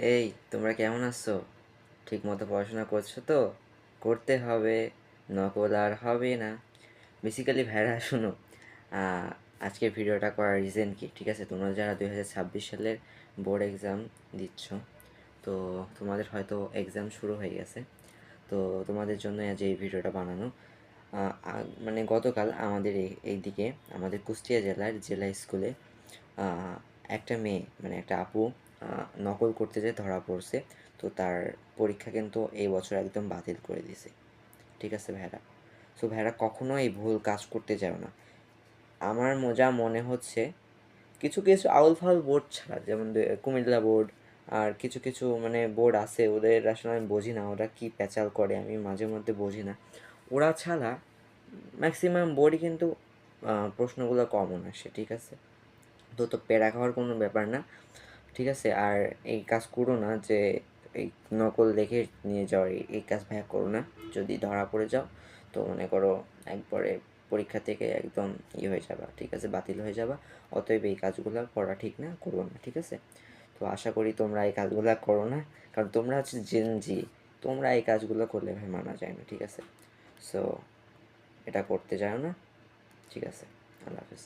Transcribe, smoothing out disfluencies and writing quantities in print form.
এই তোমরা কেমন আছো? ঠিক মতো পড়াশোনা করছো তো? করতে হবে, নকল আর হবে না। বেসিক্যালি ভাইরা শোনো, আহ, আজকের ভিডিওটা করার রিজন কি, ঠিক আছে? তোমরা যারা 2026 সালের বোর্ড এক্সাম দিচ্ছ, তো তোমাদের হয়তো এক্সাম শুরু হয়ে গেছে। তো তোমাদের জন্য আজ এই ভিডিওটা বানানো। মানে গতকাল আমাদের এইদিকে আমাদের কুষ্টিয়া জেলা স্কুলে একটা মেয়ে, মানে একটা আপু নকল করতে যেয়ে ধরা পড়ছে। তো তার পরীক্ষা কিন্তু এই বছর একদম বাতিল করে দিছে, ঠিক আছে ভাইরা? সো ভাইরা কখনো এই ভুল কাজ করতে যাও না। আমার যা মনে হচ্ছে, কিছু কিছু আউল ফাউল বোর্ড ছাড়া, যেমন কুমিল্লা বোর্ড আর কিছু কিছু মানে বোর্ড আছে, ওদের আসলে আমি বুঝি না ওরা কী প্যাচাল করে, আমি মাঝে মধ্যে বুঝি না। ওরা ছাড়া ম্যাক্সিমাম বোর্ডই কিন্তু প্রশ্নগুলো কমন আসে, ঠিক আছে? তো প্যারা খাওয়ার কোনো ব্যাপার না, ঠিক আছে? আর এই কাজ করো না যে এই নকল দেখে নিয়ে যাও, এই কাজ ভাইয়া করো না। যদি ধরা পড়ে যাও তো মনে করো একবারে পরীক্ষা থেকে একদম হয়ে যাবা, ঠিক আছে? বাতিল হয়ে যাবা। অতএব এই কাজগুলো করা ঠিক না, করো না, ঠিক আছে? তো আশা করি তোমরা এই কাজগুলো করো না, কারণ তোমরা হচ্ছে জেনজি। তোমরা এই কাজগুলো করলে ভাই মানা যায় না, ঠিক আছে? সো এটা করতে যাও না, ঠিক আছে? আল্লাহ হাফিজ।